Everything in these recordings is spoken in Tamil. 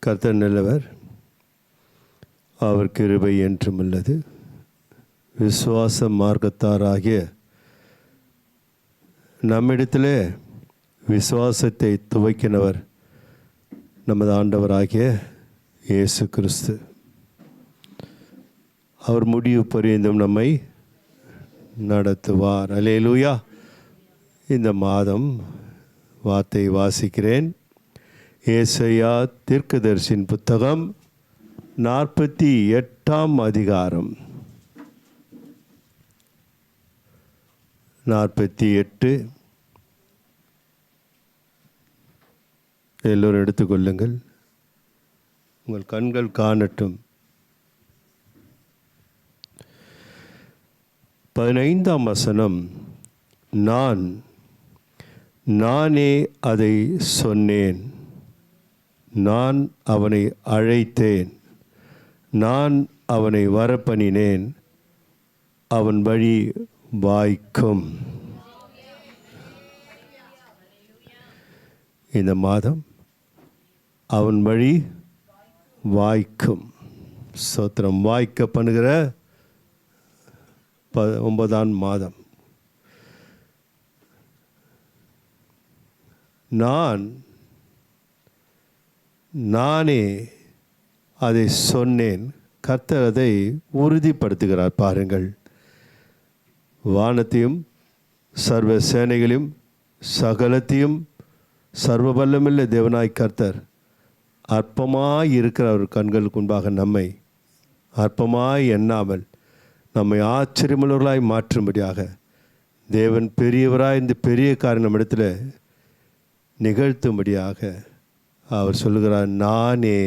கர்த்தர் நல்லவர், அவர் கிருபை என்றும் உள்ளது. விசுவாச மார்க்கத்தாராகிய நம்மிடத்திலே விசுவாசத்தை துவக்கினவர் நமது ஆண்டவராகிய இயேசு கிறிஸ்து. அவர் முடிவு பரியந்தம் நம்மை நடத்துவார். அல்லேலூயா. இந்த மாதம் வார்த்தை வாசிக்கிறேன். ஏசாயா தீர்க்கதரிசியின் புத்தகம் 48ஆம் அதிகாரம். 48. எல்லோரும் எடுத்துக்கொள்ளுங்கள், உங்கள் கண்கள் காணட்டும். 15ஆம் வசனம். நானே அதை சொன்னேன், நான் அவனை அழைத்தேன், நான் அவனை வரப்பண்ணினேன், அவன் வழி வாய்க்கும். இந்த மாதம் அவன் வழி வாய்க்கும். ஸ்தோத்திரம். வாய்க்க பண்ணுகிற 9ஆம் மாதம். நானே அதை சொன்னேன். கர்த்தர் அதை உறுதிப்படுத்துகிறார். பாருங்கள், வானத்தையும் சர்வ சேனைகளையும் சகலத்தையும் சர்வ வல்லமுள்ள தேவனாய் கர்த்தர் அற்பமாய் இருக்கிற அவர் கண்களுக்கு முன்பாக நம்மை அற்பமாய் எண்ணாமல் நம்மை ஆச்சரியமுள்ளவர்களாய் மாற்றும்படியாக தேவன் பெரியவராய் இந்த பெரிய காரியம் நம்மிடத்தில் நிகழ்த்தும்படியாக அவர் சொல்லுகிறார், நானே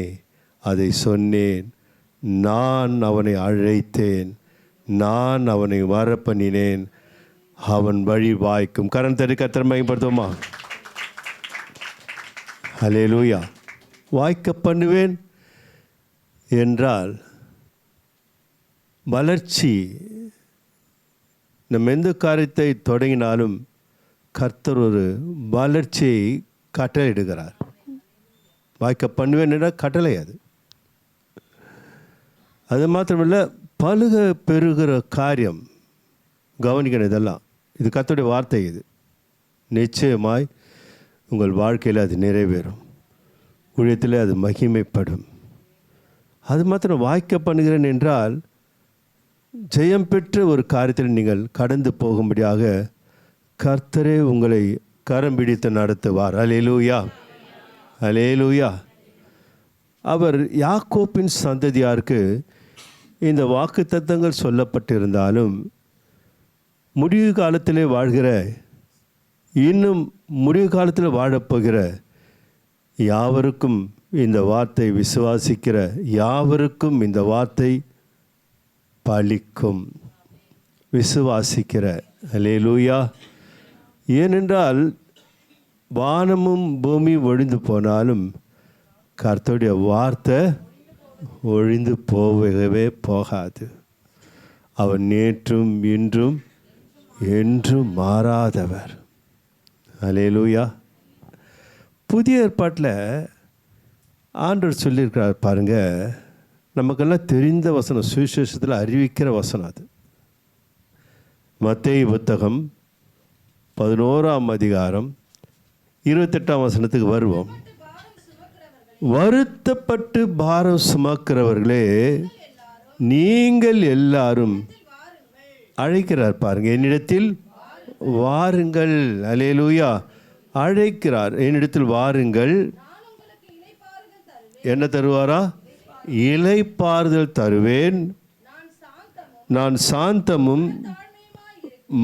அதை சொன்னேன், நான் அவனை அழைத்தேன், நான் அவனை வரப்பண்ணினேன், அவன் வழி வாய்க்கும். கரண் தட்டி கர்த்தரை மகிமைப்படுத்துவோமா? அல்லேலூயா. வாய்க்க பண்ணுவேன் என்றால் வளர்ச்சி. நம்ம எந்த காரியத்தை தொடங்கினாலும் கர்த்தர் ஒரு வளர்ச்சியை கட்டளையிடுகிறார். வாய்க்க பண்ணுவேன் என்ற கட்டளை அது. அது மாத்திரமில்லை, பலுக பெருகிற காரியம் கவனிக்கணும். இதெல்லாம் இது கர்த்தருடைய வார்த்தை. இது நிச்சயமாய் உங்கள் வாழ்க்கையில் அது நிறைவேறும், ஊழியத்தில் அது மகிமைப்படும். அது மாத்திரம் வாய்க்க பண்ணுகிறேன் என்றால் ஜெயம் பெற்ற ஒரு காரியத்தில் நீங்கள் கடந்து போகும்படியாக கர்த்தரே உங்களை கரம் பிடித்து நடத்துவார். அல்லேலூயா, அல்லேலூயா. அவர் யாக்கோப்பின் சந்ததியாருக்கு இந்த வாக்குத்தத்தங்கள் சொல்லப்பட்டிருந்தாலும் முடிவு காலத்திலே வாழ்கிற, இன்னும் முடிவு காலத்தில் வாழப்போகிற யாவருக்கும் இந்த வார்த்தை விசுவாசிக்கிற யாவருக்கும் இந்த வார்த்தை பலிக்கும். விசுவாசிக்கிற. அல்லேலூயா. ஏனென்றால் வானமும் பூமி ஒழிந்து போனாலும் கர்த்தருடைய வார்த்தை ஒழிந்து போகவே போகாது. அவர் நேற்றும் இன்றும் என்றும் மாறாதவர். அல்லேலூயா. புதிய ஏற்பாட்டில் ஆண்டவர் சொல்லியிருக்கிறார் பாருங்க. நமக்கெல்லாம் தெரிந்த வசனம், சுவிசேஷத்தில் அறிவிக்கிற வசனம் அது. மத்தேயு புத்தகம் 11ஆம் அதிகாரம் 28ஆம் வசனத்துக்கு வருவோம். வருத்தப்பட்டு பாரம் சுமக்கிறவர்களே, நீங்கள் எல்லாரும் அழைக்கிறார் பாருங்க, என்னிடத்தில் வாருங்கள். அல்லேலூயா. அழைக்கிறார், என்னிடத்தில் வாருங்கள். என்ன தருவாரா? இளைப்பாறுதல் தருவேன். நான் சாந்தமும்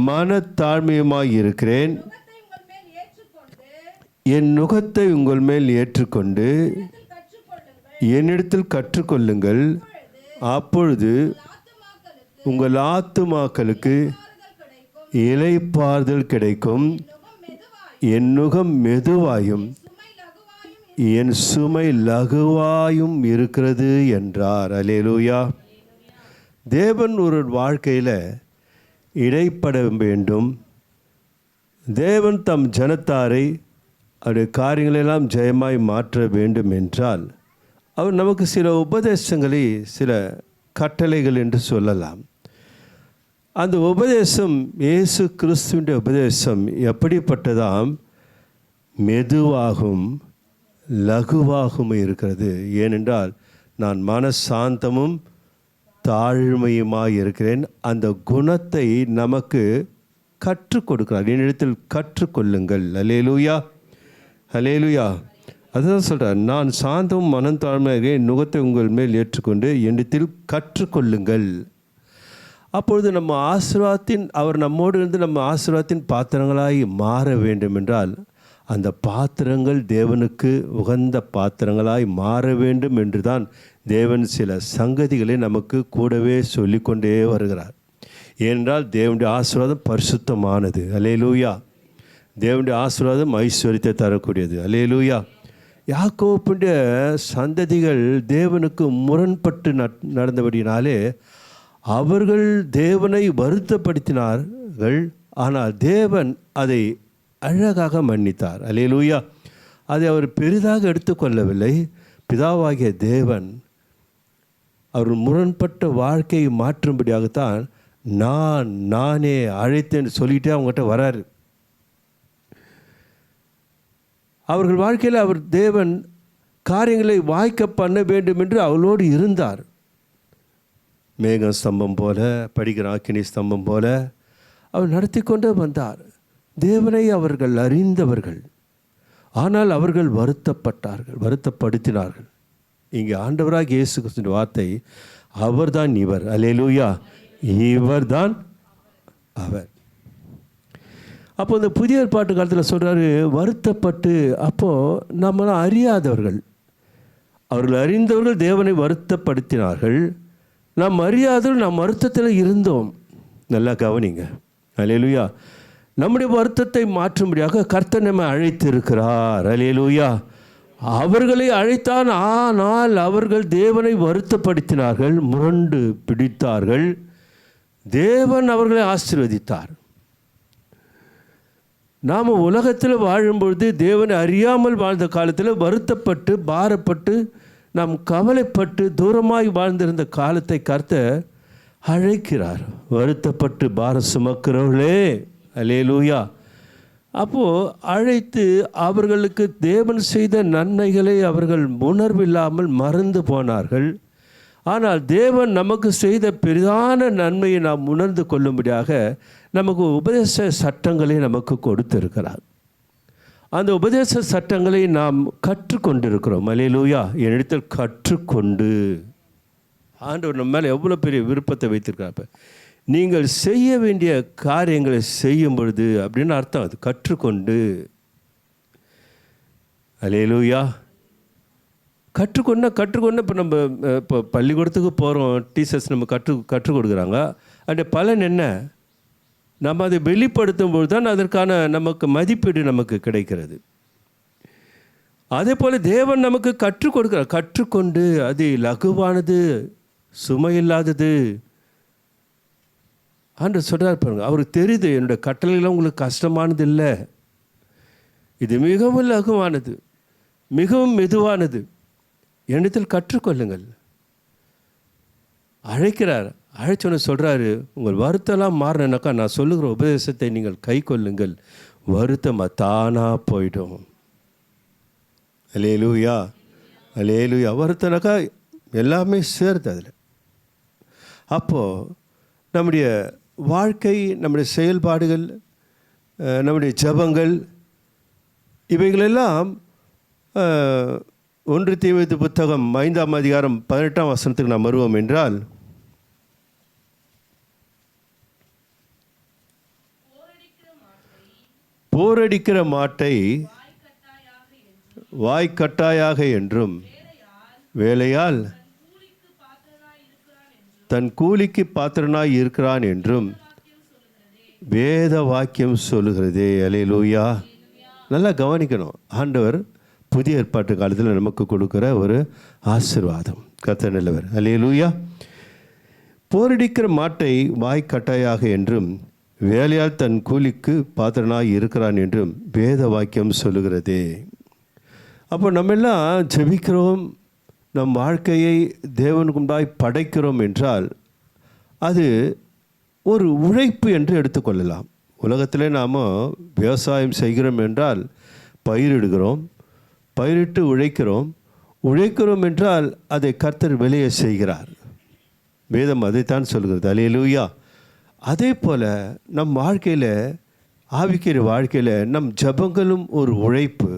மனத்தாழ்மையுமாய் இருக்கிறேன். என் நுகத்தை உங்கள் மேல் ஏற்றுக்கொண்டு என்னிடத்தில் கற்றுக்கொள்ளுங்கள். அப்பொழுது உங்கள் ஆத்துமாக்களுக்கு இளைப்பாறுதல் கிடைக்கும். என் நுகம் மெதுவாயும் என் சுமை லகுவாயும் இருக்கிறது என்றார். அல்லேலூயா. தேவன் ஒரு வாழ்க்கையில் இடைப்பட வேண்டும். தேவன் தம் ஜனத்தாரை அவருடைய காரியங்களெல்லாம் ஜெயமாய் மாற்ற வேண்டும் என்றால் அவர் நமக்கு சில உபதேசங்களை, சில கட்டளைகள் என்று சொல்லலாம். அந்த உபதேசம், இயேசு கிறிஸ்துவின் உபதேசம் எப்படிப்பட்டதாம்? மெதுவாகவும் லகுவாகவும் இருக்கிறது. ஏனென்றால் நான் மனசாந்தமும் தாழ்மையுமாய் இருக்கிறேன். அந்த குணத்தை நமக்கு கற்றுக் கொடுக்கிறார். என்னிடத்தில் கற்றுக்கொள்ளுங்கள். அல்லேலூயா, அல்லேலூயா. அதுதான் சொல்கிறார், நான் சாந்தமும் மனம் தாழ்மையாக நுகத்தை உங்கள் மேல் ஏற்றுக்கொண்டு என்னிடத்தில் கற்றுக்கொள்ளுங்கள். அப்பொழுது நம்ம ஆசீர்வாதத்தின், அவர் நம்மோடு இருந்து நம்ம ஆசீர்வாதத்தின் பாத்திரங்களாய் மாற வேண்டும் என்றால், அந்த பாத்திரங்கள் தேவனுக்கு உகந்த பாத்திரங்களாய் மாற வேண்டும் என்று தான் தேவன் சில சங்கதிகளை நமக்கு கூடவே சொல்லிக்கொண்டே வருகிறார். ஏனென்றால் தேவனுடைய ஆசீர்வாதம் பரிசுத்தமானது. அல்லேலூயா. தேவனுடைய ஆசீர்வாதம் ஐஸ்வர்யத்தை தரக்கூடியது. அல்லேலூயா. யாக்கோபுடைய சந்ததிகள் தேவனுக்கு முரண்பட்டு நடந்தபடினாலே அவர்கள் தேவனை வருத்தப்படுத்தினார்கள். ஆனால் தேவன் அதை அழகாக மன்னித்தார். அல்லேலூயா. அதை அவர் பெரிதாக எடுத்துக்கொள்ளவில்லை. பிதாவாகிய தேவன் அவர் முரண்பட்ட வாழ்க்கையை மாற்றும்படியாகத்தான் நானே அழைத்தேன்னு சொல்லிகிட்டே அவங்ககிட்ட வராரு. அவர்கள் வாழ்க்கையில் அவர் தேவன் காரியங்களை வாய்க்க பண்ண வேண்டும் என்று அவளோடு இருந்தார். மேக ஸ்தம்பம் போல, படிக்கிற அக்கினி ஸ்தம்பம் போல அவர் நடத்தி கொண்டே வந்தார். தேவனை அவர்கள் அறிந்தவர்கள். ஆனால் அவர்கள் வருத்தப்படுத்தினார்கள். இங்கே ஆண்டவராக இயேசு கிறிஸ்துவின் வார்த்தை, அவர்தான் இவர். அல்லேலூயா. இவர்தான் அவர். அப்போ இந்த புதிய ஏற்பாட்டு காலத்தில் சொல்கிறாரு, வருத்தப்பட்டு. அப்போது நம்மளாம் அறியாதவர்கள், அவர்கள் அறிந்தவர்கள் தேவனை வருத்தப்படுத்தினார்கள். நாம் அறியாதவர்கள் நாம் வருத்தத்தில் இருந்தோம். நல்லா கவனிங்க. அல்லேலூயா. நம்முடைய வருத்தத்தை மாற்றும்படியாக கர்த்தர் நம்மை அழைத்திருக்கிறார். அல்லேலூயா. அவர்களை அழைத்தான். ஆனால் அவர்கள் தேவனை வருத்தப்படுத்தினார்கள், முரண்டு பிடித்தார்கள். தேவன் அவர்களை ஆசீர்வதித்தார். நாம் உலகத்தில் வாழும்பொழுது தேவனை அறியாமல் வாழ்ந்த காலத்தில் வருத்தப்பட்டு பாரப்பட்டு நாம் கவலைப்பட்டு தூரமாய் வாழ்ந்திருந்த காலத்தை கர்த்தர் அழைக்கிறார். வருத்தப்பட்டு பாரம் சுமக்கிறவர்களே, அல்லேலூயா. அப்போது அழைத்து அவர்களுக்கு தேவன் செய்த நன்மைகளை அவர்கள் உணர்வில்லாமல் மறந்து போனார்கள். ஆனால் தேவன் நமக்கு செய்த பெரிதான நன்மையை நாம் உணர்ந்து கொள்ளும்படியாக நமக்கு உபதேச சட்டங்களை நமக்கு கொடுத்திருக்கிறார். அந்த உபதேச சட்டங்களை நாம் கற்றுக்கொண்டிருக்கிறோம். அல்லேலூயா. என்னிடத்தில் கற்றுக்கொண்டு. ஆண்டவர் நம்ம மேலே எவ்வளோ பெரிய விருப்பத்தை வைத்திருக்கிறார். நீங்கள் செய்ய வேண்டிய காரியங்களை செய்யும் பொழுது அப்படின்னு அர்த்தம். அது கற்றுக்கொண்டு. அல்லேலூயா. கற்றுக்கொண்டு இப்போ நம்ம இப்போ பள்ளிக்கூடத்துக்கு போகிறோம், டீச்சர்ஸ் நம்ம கற்றுக் கொடுக்குறாங்க. அந்த பலன் என்ன? நம்ம அதை வெளிப்படுத்தும் பொழுது தான் அதற்கான நமக்கு மதிப்பீடு நமக்கு கிடைக்கிறது. அதே போல் தேவன் நமக்கு கற்றுக் கொடுக்கிறார். கற்றுக்கொண்டு அது லகுவானது, சுமையில்லாதது. ஆண்டவர் சொல்கிறார் பாருங்க, அவருக்கு தெரியுது என்னுடைய கட்டளைகளும் உங்களுக்கு கஷ்டமானது இல்லை, இது மிகவும் லகுவானது, மிகவும் மெதுவானது, என்னிடத்தில் கற்றுக்கொள்ளுங்கள். அழைக்கிறார். அழைச்சோன்னு சொல்கிறாரு, உங்கள் வருத்தம்லாம் மாறினாக்கா நான் சொல்லுகிற உபதேசத்தை நீங்கள் கை கொள்ளுங்கள், வருத்தமாக தானாக போயிடும். அல்லேலூயா, அல்லேலூயா. வருத்தனாக்கா எல்லாமே சேர்த்து அதில். அப்போது நம்முடைய வாழ்க்கை, நம்முடைய செயல்பாடுகள், நம்முடைய ஜெபங்கள், இவைகளெல்லாம் 1 தீமோத்தேயு புத்தகம் 5ஆம் அதிகாரம் 18ஆம் வசனத்துக்கு நாம் வருவோம் என்றால், போரடிக்கிற மாட்டை வாய்க்கட்டாயாக என்றும் வேலையால் தன் கூலிக்கு பாத்திரனாய் இருக்கிறான் என்றும் வேத வாக்கியம் சொல்லுகிறதே. அல்லேலூயா. நல்லா கவனிக்கணும். ஆண்டவர் புதிய ஏற்பாட்டு காலத்தில் நமக்கு கொடுக்குற ஒரு ஆசீர்வாதம். கர்த்தர் நல்லவர். அல்லேலூயா. போரடிக்கிற மாட்டை வாய்க்கட்டாயாக என்றும் வேலையால் தன் கூலிக்கு பாத்திரனாய் இருக்கிறான் என்றும் வேத வாக்கியம் சொல்லுகிறதே. அப்போ நம்ம எல்லாம் ஜெபிக்கிறோம், நம் வாழ்க்கையை தேவனுக்கு முன்பாய் படைக்கிறோம் என்றால் அது ஒரு உழைப்பு என்று எடுத்துக்கொள்ளலாம். உலகத்தில் நாம் விவசாயம் செய்கிறோம் என்றால் பயிரிடுகிறோம், பயிரிட்டு உழைக்கிறோம் என்றால் அதை கர்த்தர் வெளியே செய்கிறார். வேதம் அதைத்தான் சொல்கிறது. அல்லேலூயா. அதே போல் நம் வாழ்க்கையில், ஆவிக்கிற வாழ்க்கையில் நம் ஜபங்களும் ஒரு உழைப்பு,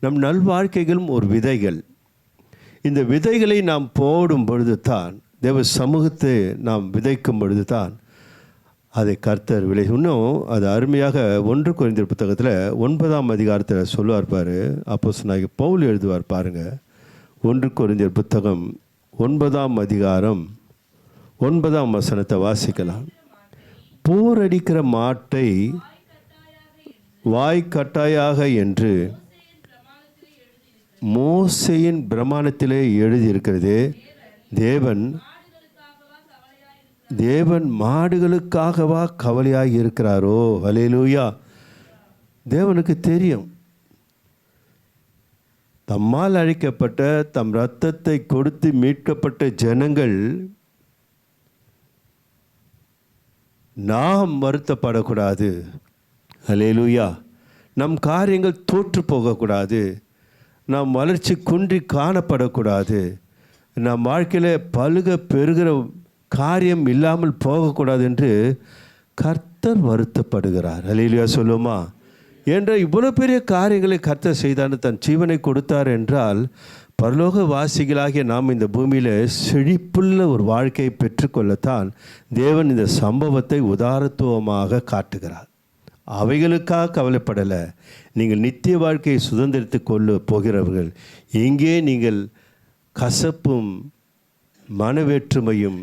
நம் நல்வாழ்க்கைகளும் ஒரு விதைகள். இந்த விதைகளை நாம் போடும் பொழுது தான், தேவ சமூகத்தை நாம் விதைக்கும் பொழுது தான் அதை கர்த்தர் விளை. இன்னும் அது அருமையாக 1 கொரிந்தியர் புத்தகத்தில் 9ஆம் அதிகாரத்தில் சொல்லுவார் பாரு. அப்போஸ்தலனாகிய பவுல் எழுதுவார் பாருங்கள். 1 கொரிந்தியர் புத்தகம் 9ஆம் அதிகாரம் 9ஆம் வசனத்தை வாசிக்கலாம். போரடிக்கிற மாட்டை வாய்க்கட்டாயாக என்று மோசேயின் பிரமாணத்திலே எழுதியிருக்கிறது. தேவன் மாடுகளுக்காகவா கவலையாய் இருக்கிறாரோ? அல்லேலூயா. தேவனுக்கு தெரியும், தம்மால் அழைக்கப்பட்ட, தம் இரத்தத்தை கொடுத்து மீட்கப்பட்ட ஜனங்கள் நாம் வருத்தப்படக்கூடாது. அல்லேலூயா. நம் காரியங்கள் தோற்று போகக்கூடாது, நாம் வளர்ச்சி குன்றி காணப்படக்கூடாது, நம் வாழ்க்கையில் பலுக பெருகிற காரியம் இல்லாமல் போகக்கூடாது என்று கர்த்தர் வருத்தப்படுகிறார். அல்லேலூயா சொல்லுமா? என்ற இவ்வளோ பெரிய காரியங்களை கர்த்தர் செய்தான்னு தன் ஜீவனை கொடுத்தார் என்றால், பரலோக வாசிகளாகிய நாம் இந்த பூமியில் செழிப்புள்ள ஒரு வாழ்க்கையை பெற்றுக்கொள்ளத்தான் தேவன் இந்த சம்பவத்தை உதாரத்துவமாக காட்டுகிறார். அவைகளுக்காக கவலைப்படலை. நீங்கள் நித்திய வாழ்க்கையை சுதந்திரித்து கொள்ள போகிறவர்கள். இங்கே நீங்கள் கசப்பும் மனவேற்றுமையும்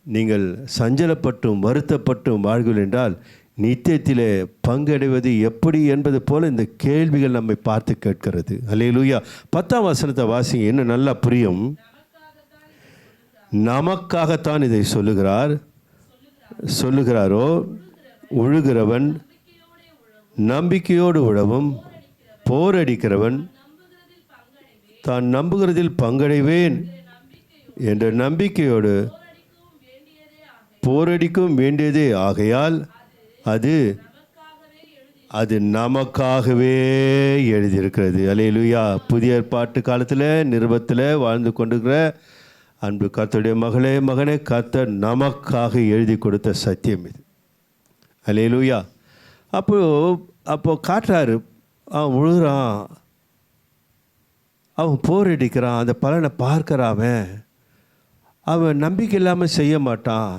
நீங்கள் சஞ்சலப்பட்டும் வருத்தப்பட்டும் வாழ்கள் என்றால் நித்தியத்திலே பங்கடைவது எப்படி என்பது போல இந்த கேள்விகள் நம்மை பார்த்து கேட்கிறது. அல்லேலூயா. 10ஆம் வசனத்தை வாசிங்க, இன்னும் நல்லா புரியும். நமக்காகத்தான் இதை சொல்லுகிறாரோ? உழுகிறவன் நம்பிக்கையோடு உழவும், போரடிக்கிறவன் தான் நம்புகிறதில் பங்கடைவேன் என்ற நம்பிக்கையோடு போரடிக்கும் வேண்டியதே ஆகையால் அது நமக்காகவே எழுதியிருக்கிறது. அல்லேலூயா. புதிய ஏற்பாட்டு காலத்தில் நிருபத்தில் வாழ்ந்து கொண்டிருக்கிற அன்பு கர்த்தருடைய மகனே, கர்த்தர் நமக்காக எழுதி கொடுத்த சத்தியம் இது. அல்லேலூயா. அப்போ காட்டுறாரு, அவன் உழுகிறான், அவன் போரடிக்கிறான், அந்த பலனை பார்க்குறான். அவன் நம்பிக்கை இல்லாமல் செய்ய மாட்டான்,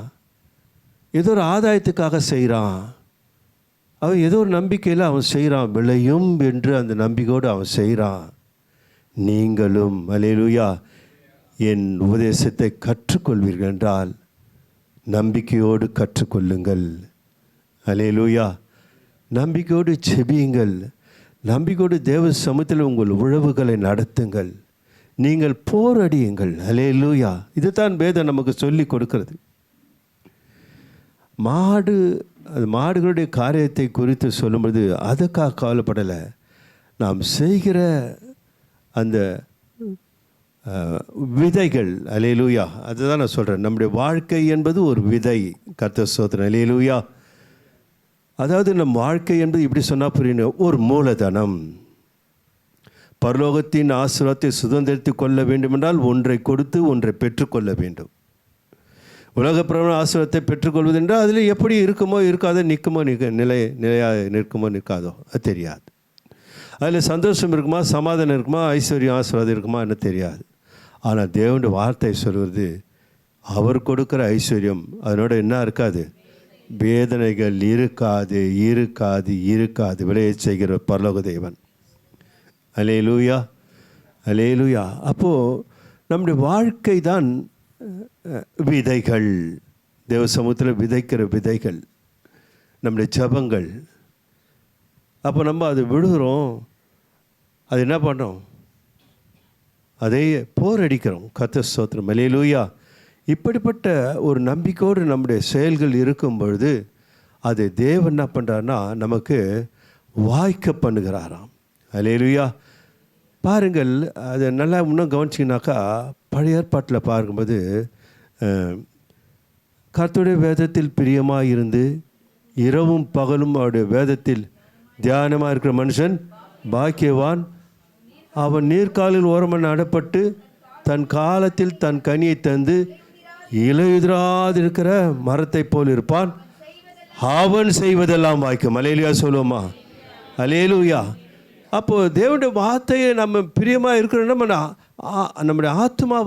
ஏதோ ஒரு ஆதாயத்துக்காக செய்கிறான். அவன் ஏதோ ஒரு நம்பிக்கையில் அவன் செய்கிறான், விளையும் என்று அந்த நம்பிக்கையோடு அவன் செய்கிறான். நீங்களும் அல்லேலூயா என் உபதேசத்தை கற்றுக்கொள்வீர்கள் என்றால் நம்பிக்கையோடு கற்றுக்கொள்ளுங்கள். அல்லேலூயா. நம்பிக்கையோடு செபியுங்கள், நம்பிக்கையோடு தேவ சமூகத்தில் உங்கள் உழவுகளை நடத்துங்கள், நீங்கள் போரடியுங்கள். அல்லேலூயா. இதுதான் வேதம் நமக்கு சொல்லி கொடுக்கிறது. மாடுகளுடைய காரியத்தை குறித்து சொல்லும்போது அதுக்காக கவலைப்படலை. நாம் செய்கிற அந்த விதைகள், அல்லேலூயா, அதுதான் நான் சொல்கிறேன். நம்முடைய வாழ்க்கை என்பது ஒரு விதை. கர்த்தர் ஸ்தோத்திரம். அல்லேலூயா. அதாவது நம் வாழ்க்கை என்பது இப்படி சொன்னால் புரியணும், ஒரு மூலதனம். பரலோகத்தின் ஆசீர்வாதத்தை சுதந்திரித்து கொள்ள வேண்டுமென்றால் ஒன்றை கொடுத்து ஒன்றை பெற்றுக்கொள்ள வேண்டும். உலக பிரபல ஆசீர்வாதத்தை பெற்றுக்கொள்வது என்றால் அதில் எப்படி இருக்குமோ இருக்காதோ, நிற்குமோ நிலையாக நிற்குமோ நிற்காதோ அது தெரியாது. அதில் சந்தோஷம் இருக்குமா, சமாதானம் இருக்குமா, ஐஸ்வர்யம் ஆசீர்வாதம் இருக்குமா என்ன தெரியாது. ஆனால் தேவனுடைய வார்த்தை சொல்வது, அவர் கொடுக்குற ஐஸ்வர்யம் அதனோட என்ன இருக்காது, வேதனைகள் இருக்காது இருக்காது இருக்காது. விளைய செய்கிற பரலோக தேவன். அல்லேலூயா. அல்லேலூயா. அப்போது நம்முடைய வாழ்க்கை தான் விதைகள், தேவ சமூகத்தில் விதைக்கிற விதைகள், நம்முடைய ஜபங்கள். அப்போ நம்ம அதை விடுகிறோம், அது என்ன பண்ணுறோம், அதை போரடிக்கிறோம். கர்த்தர் ஸ்தோத்திரம். அல்லேலூயா. இப்படிப்பட்ட ஒரு நம்பிக்கையோடு நம்முடைய செயல்கள் இருக்கும் பொழுது அதை தேவன் என்ன பண்ணுறாருன்னா நமக்கு வாய்க்க பண்ணுகிறாராம். அல்லேலூயா. பாருங்கள், அதை நல்லா இன்னும் கவனிச்சிங்கனாக்கா பழைய ஏற்பாட்டில் பார்க்கும்போது கர்த்தருடைய வேதத்தில் பிரியமாக இருந்து இரவும் பகலும் அவருடைய வேதத்தில் தியானமாக இருக்கிற மனுஷன் பாக்கியவான். அவன் நீர்க்காலில் ஓரமாக நடப்பட்டு தன் காலத்தில் தன் கனியை தந்து இலையுதிராதிருக்கிற மரத்தை போல் இருப்பான். அவன் செய்வதெல்லாம் வாய்க்கும். அலேலுயா சொல்லுவோமா? அலேலுயா. அப்போது தேவனுடைய வார்த்தையை நம்ம பிரியமாக இருக்கிறோன்னா நம்முடைய ஆத்மா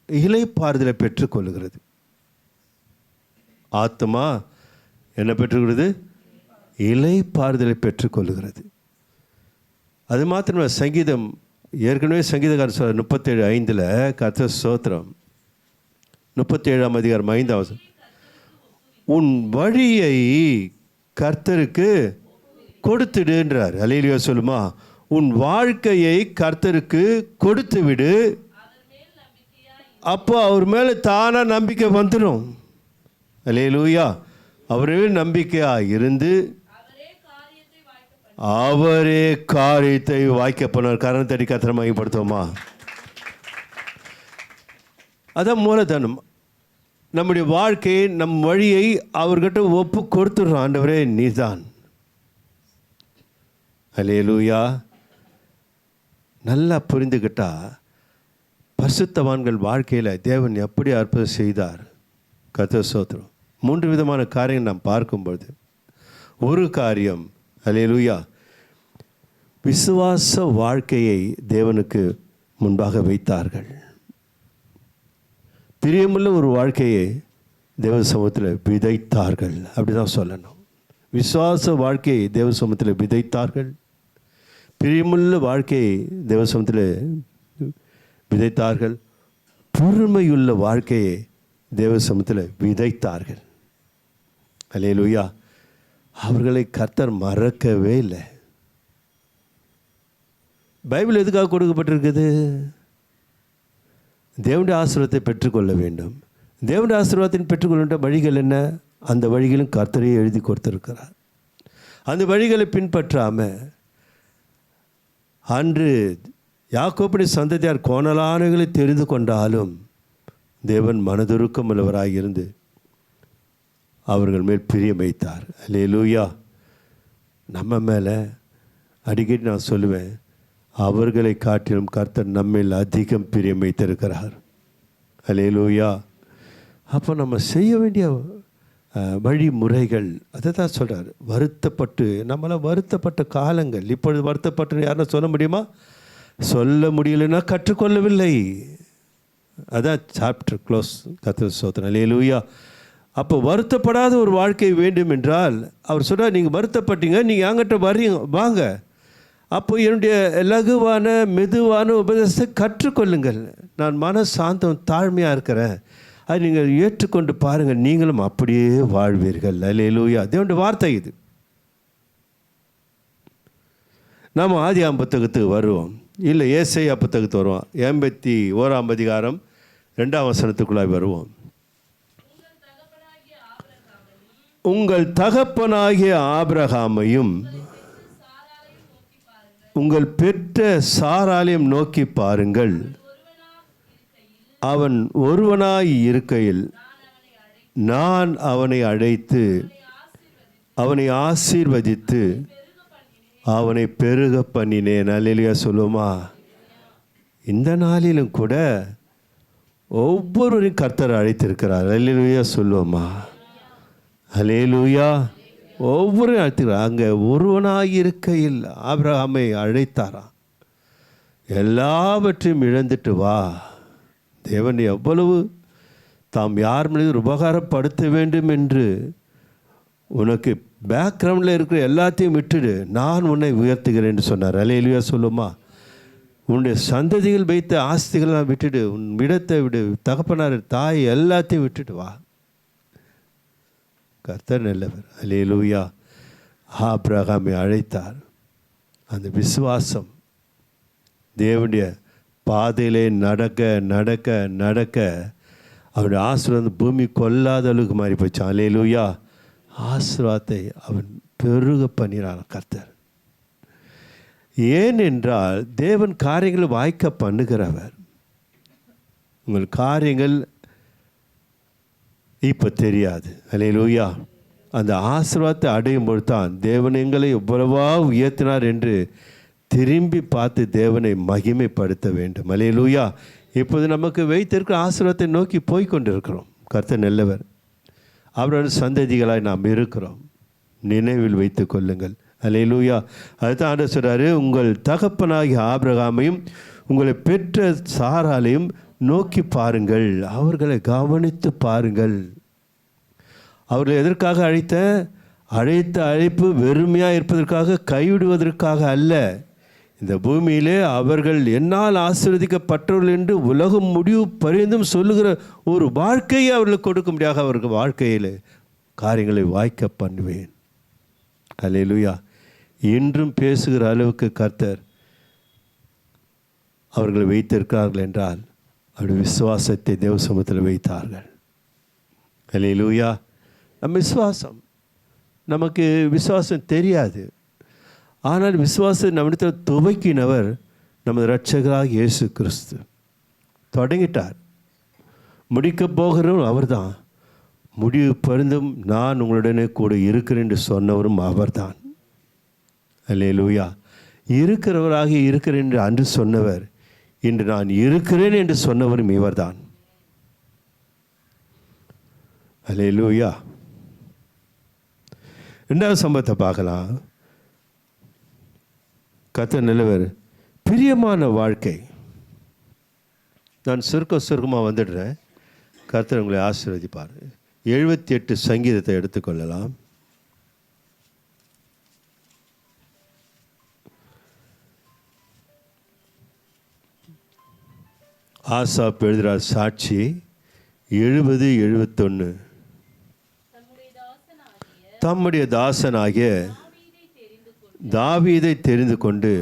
இலைப்பாறுதலை பெற்றுக்கொள்ளுகிறது. ஆத்மா என்ன பெற்றுக்கொள்கிறது? இலைப்பாறுதலை பெற்றுக்கொள்ளுகிறது. அது மாத்திரமே சங்கீதம், ஏற்கனவே சங்கீதக்காரர் சொல்ற 37:5 கர்த்தர் ஸ்தோத்திரம், 37ஆம் அதிகாரம் 5 உன் வழியை கர்த்தருக்கு கொடுத்துடுன்றார். அல்லேலூயா சொல்லுமா? உன் வாழ்க்கையை கர்த்தருக்கு கொடுத்து விடு, அப்போ அவர் மேலே தானாக நம்பிக்கை வந்துடும். அல்லேலூயா. அவரே நம்பிக்கையாக இருந்து அவரே காரியத்தை வாய்க்க போனார். கரணம் தட்டி கர்த்தரை மகிமைப்படுத்துவோமா? அதான் மூலதனம். நம்முடைய வாழ்க்கையை, நம் வழியை அவர்கிட்ட ஒப்பு கொடுத்துடுறோம். ஆண்டவரே நீதான். அல்லேலூயா. நல்லா புரிந்துக்கிட்டா பரிசுத்தவான்கள் வாழ்க்கையில் தேவன் எப்படி அற்புதம் செய்தார். கர்த்தர் ஸ்தோத்திரம். 3 விதமான காரியங்கள் நாம் பார்க்கும்பொழுது, ஒரு காரியம் அல்லேலூயா, விசுவாச வாழ்க்கையை தேவனுக்கு முன்பாக வைத்தார்கள். பிரியமுள்ள ஒரு வாழ்க்கையை தேவ சமூகத்தில் விதைத்தார்கள். அப்படி தான் சொல்லணும். விசுவாச வாழ்க்கையை தேவ சமூகத்தில் விதைத்தார்கள். பிரியமுள்ள வாழ்க்கையை தேவ சமூகத்தில் விதைத்தார்கள். பொறுமையுள்ள வாழ்க்கையை தேவ சமூகத்தில் விதைத்தார்கள். அல்லேலூயா. அவர்களை கர்த்தர் மறக்கவே இல்லை. பைபிள் எதுக்காக கொடுக்கப்பட்டிருக்குது? தேவனுடைய ஆசீர்வாதத்தை பெற்றுக்கொள்ள வேண்டும். தேவனுடைய ஆசீர்வாதத்தின் பெற்றுக்கொள்ள வழிகள் என்ன? அந்த வழிகளும் கர்த்தரையே எழுதி கொடுத்திருக்கிறார். அந்த வழிகளை பின்பற்றாமல் அன்று யாக்கோபுடைய சந்ததியார் கோணலானவைகளை தெரிந்து கொண்டாலும் தேவன் மனதுருக்கம் உள்ளவராக இருந்து அவர்கள் மேல் பிரியம் வைத்தார். அல்லேலூயா. நம்ம மேலே அடிக்கடி நான் சொல்லுவேன், அவர்களை காட்டிலும் கர்த்தர் நம்மில் அதிகம் பிரியம் வைத்திருக்கிறார். அல்லேலூயா. அப்போ நம்ம செய்ய வேண்டிய வழிமுறைகள் அதை தான் சொல்கிறார். வருத்தப்பட்டு, நம்மளாம் வருத்தப்பட்ட காலங்கள், இப்பொழுது வருத்தப்பட்டு யாருன்னா சொல்ல முடியுமா? சொல்ல முடியலைன்னா கற்றுக்கொள்ளவில்லை. அதான் சாப்டர் க்ளோஸ். கர்த்தர் ஸ்தோத்திரம். அல்லேலூயா. அப்போ வருத்தப்படாத ஒரு வாழ்க்கை வேண்டும் என்றால் அவர் சொல்கிறார், நீங்கள் வருத்தப்பட்டீங்க, நீங்கள் என்கிட்ட வாங்க, அப்போ என்னுடைய லகுவான மெதுவான உபதேசத்தை கற்றுக்கொள்ளுங்கள். நான் மன சாந்தம் தாழ்மையாக இருக்கிறேன், அது நீங்கள் ஏற்றுக்கொண்டு பாருங்கள், நீங்களும் அப்படியே வாழ்வீர்கள். அல்லேலூயா. தேவனுடைய வார்த்தை இது. நாம் ஆதியாகம புத்தகத்துக்கு வருவோம், இல்லை ஏசாயா புத்தகத்துக்கு வருவோம். 81ஆம் அதிகாரம் 2ஆம் வசனத்துக்குள்ளாய் வருவோம். உங்கள் தகப்பனாகிய ஆபிரகாமையும் உங்கள் பெற்ற சாராளையும் நோக்கி பாருங்கள். அவன் ஒருவனாய் இருக்கையில் நான் அவனை அழைத்து அவனை ஆசீர்வதித்து அவனை பெருக பண்ணினேன். அல்லேலூயா சொல்லுமா? இந்த நாளிலும் கூட ஒவ்வொருவரையும் கர்த்தர் அழைத்திருக்கிறார். அல்லேலூயா சொல்லுவோமா? அல்லேலூயா. ஒவ்வொரு அழைத்திருக்கிறார். அங்கே ஒருவனாக இருக்கையில் ஆபிரகாமை அழைத்தாராம். எல்லாவற்றையும் இழந்துட்டு வா. தேவன் எவ்வளவு தாம் யார் மீது உபகாரப்படுத்த வேண்டும் என்று உனக்கு பேக்ரவுண்டில் இருக்கிற எல்லாத்தையும் விட்டுடு, நான் உன்னை உயர்த்துகிறேன் என்று சொன்னார். அல்லேலூயா சொல்லுமா? உன்னுடைய சந்ததிகள் வைத்த ஆஸ்திகளெல்லாம் விட்டுடு, உன் இடத்தை விடு, தகப்பனார் தாய் எல்லாத்தையும் விட்டுட்டு வா. கர்த்தர் நல்லவர். அல்லேலூயா. ஆபிரகாமை அழைத்தார். அந்த விசுவாசம் தேவனுடைய பாதையிலே நடக்க நடக்க நடக்க அவனுடைய ஆசீர்வாதம் பூமி கொல்லாத அளவுக்கு மாறி போச்சான். அல்லேலூயா. ஆசீர்வாதத்தை அவன் பெருக பண்ணினான் கர்த்தர். ஏனென்றால் தேவன் காரியங்களை வாய்க்க பண்ணுகிறவர். உங்கள் காரியங்கள் இப்போ தெரியாது. அல்லேலூயா. அந்த ஆசீர்வாதத்தை அடையும் பொழுது தான் தேவன் எங்களை எவ்வளவா உயர்த்தினார் என்று திரும்பி பார்த்து தேவனை மகிமைப்படுத்த வேண்டும். அல்லேலூயா. இப்போது நமக்கு வைத்திருக்கிற ஆசீர்வாதத்தை நோக்கி போய்கொண்டிருக்கிறோம். கர்த்தர் நல்லவர். அவரோட சந்ததிகளாய் நாம் இருக்கிறோம். நினைவில் வைத்து கொள்ளுங்கள். அல்லேலூயா. அதுதான் ஆண்டவர் சொல்கிறாரு, உங்கள் தகப்பனாகிய ஆபிரகாமையும் உங்களை பெற்ற சாராலையும் நோக்கி பாருங்கள், அவர்களை கவனித்து பாருங்கள். அவர்களை எதற்காக அழைத்த அழைப்பு வெறுமையாக இருப்பதற்காக, கைவிடுவதற்காக அல்ல. இந்த பூமியிலே அவர்கள் என்னால் ஆசீர்வதிக்கப்பட்டவர்கள் என்று உலகம் முடிவு பரிந்தும் சொல்லுகிற ஒரு வாழ்க்கையை அவர்களுக்கு கொடுக்கும்படியாக அவர்கள் வாழ்க்கையில் காரியங்களை வாய்க்க பண்ணுவேன். அல்லேலூயா. இன்றும் பேசுகிற அளவுக்கு கர்த்தர் அவர்களை வைத்திருக்கிறார்கள் என்றால் அவருடைய விசுவாசத்தை தேவ சமூகத்தில் வைத்தார்கள். அல்லேலூயா. நம்ம விசுவாசம், நமக்கு விசுவாசம் தெரியாது. ஆனால் விசுவாசம் நம்மிடத்தில் துவக்கினவர் நமது இரட்சகராக இயேசு கிறிஸ்து. தொடங்கிட்டார், முடிக்கப் போகிறவரும் அவர் தான். முடிவு பருந்தும் நான் உங்களுடனே கூட இருக்கிறேன் என்று சொன்னவரும் அவர் தான். அல்லேலூயா. இருக்கிறவராக இருக்கிறேன் என்று அன்று சொன்னவர், இன்று நான் இருக்கிறேன் என்று சொன்னவரும் இவர் தான். அல்லேலூயா. ரெண்டாவது சம்பவத்தை பார்க்கலாம். கர்த்தர் நல்லவர். பிரியமான வாழ்க்கை. நான் சுருக்கமாக வந்துடுறேன். கர்த்தர் உங்களை ஆசீர்வதிப்பார். 78 சங்கீதத்தை எடுத்துக்கொள்ளலாம். ஆசாப் எழுதுகிறார் சாட்சி 70-71. தம்முடைய தாசனாகிய தாவீதை தெரிந்து கொண்டு